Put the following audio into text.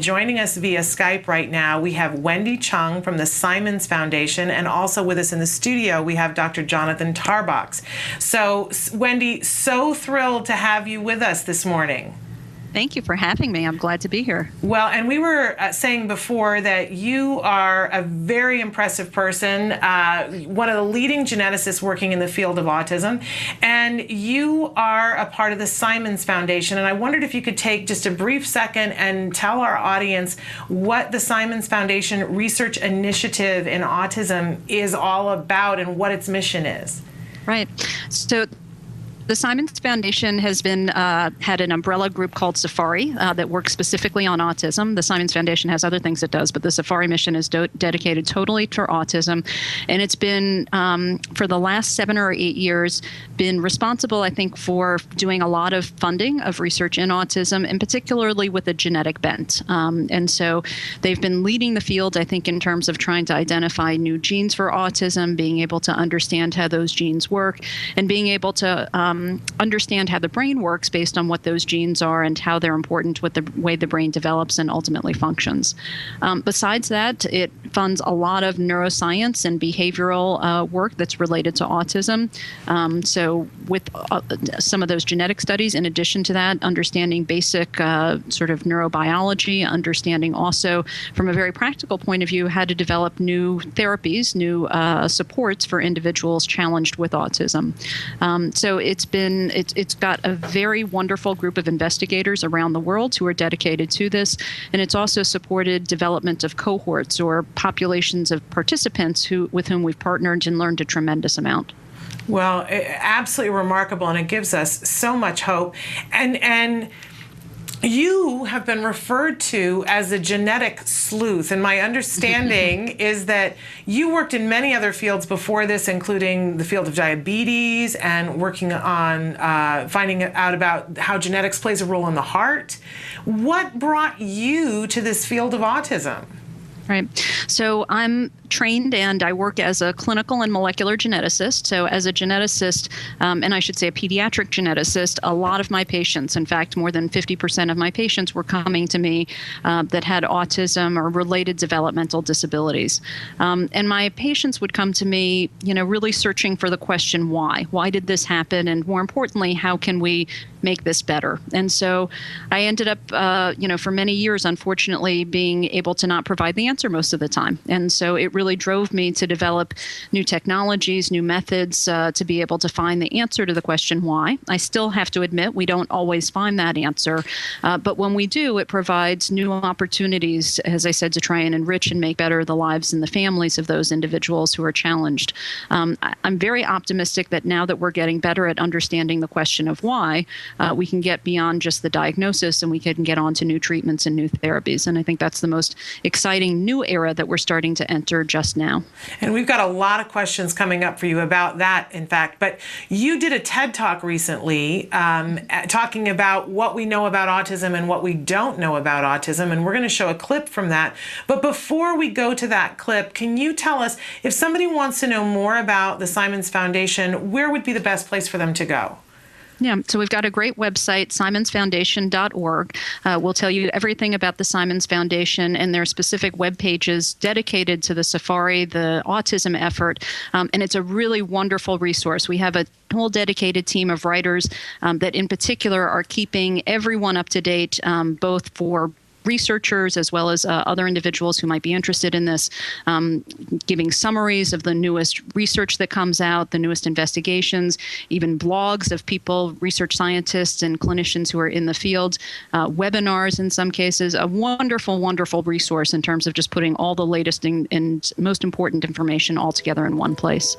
Joining us via Skype right now, we have Wendy Chung from the Simons Foundation, and also with us in the studio, we have Dr. Jonathan Tarbox. So, Wendy, so thrilled to have you with us this morning. Thank you for having me. I'm glad to be here. Well, and we were saying before that you are a very impressive person, one of the leading geneticists working in the field of autism, and you are a part of the Simons Foundation. And I wondered if you could take just a brief second and tell our audience what the Simons Foundation Research Initiative in Autism is all about and what its mission is. Right. So the Simons Foundation has been had an umbrella group called Safari that works specifically on autism. The Simons Foundation has other things it does, but the Safari mission is dedicated totally to autism. And it's been, for the last 7 or 8 years, been responsible, I think, for doing a lot of funding of research in autism, and particularly with a genetic bent. And so they've been leading the field, I think, in terms of trying to identify new genes for autism, being able to understand how those genes work, and being able to understand how the brain works based on what those genes are and how they're important with the way the brain develops and ultimately functions. Besides that, it funds a lot of neuroscience and behavioral work that's related to autism. So with some of those genetic studies, in addition to that, understanding basic sort of neurobiology, understanding also from a very practical point of view how to develop new therapies, new supports for individuals challenged with autism. So it's got a very wonderful group of investigators around the world who are dedicated to this, and it's also supported development of cohorts or populations of participants with whom we've partnered and learned a tremendous amount. Well, absolutely remarkable, and it gives us so much hope. And you have been referred to as a genetic sleuth, and my understanding is that you worked in many other fields before this, including the field of diabetes and working on finding out about how genetics plays a role in the heart. What brought you to this field of autism? Right. So I'm trained and I work as a clinical and molecular geneticist. So as a geneticist, and I should say a pediatric geneticist, a lot of my patients, in fact, more than 50% of my patients were coming to me that had autism or related developmental disabilities. And my patients would come to me, really searching for the question, why? Why did this happen? And more importantly, how can we make this better? And so I ended up, for many years, unfortunately, being able to not provide the answer most of the time. And so it really drove me to develop new technologies, new methods to be able to find the answer to the question why. I still have to admit we don't always find that answer, but when we do, it provides new opportunities, as I said, to try and enrich and make better the lives and the families of those individuals who are challenged. I'm very optimistic that now that we're getting better at understanding the question of why, we can get beyond just the diagnosis and we can get on to new treatments and new therapies. And I think that's the most exciting new era that we're starting to enter just now. And we've got a lot of questions coming up for you about that, in fact. But you did a TED Talk recently talking about what we know about autism and what we don't know about autism. And we're going to show a clip from that. But before we go to that clip, can you tell us, if somebody wants to know more about the Simons Foundation, where would be the best place for them to go? Yeah, so we've got a great website, simonsfoundation.org. We'll tell you everything about the Simons Foundation, and there are specific web pages dedicated to the Safari, the autism effort, and it's a really wonderful resource. We have a whole dedicated team of writers that in particular are keeping everyone up to date, both for researchers as well as other individuals who might be interested in this, giving summaries of the newest research that comes out, the newest investigations, even blogs of people, research scientists and clinicians who are in the field, webinars in some cases, a wonderful, wonderful resource in terms of just putting all the latest and most important information all together in one place.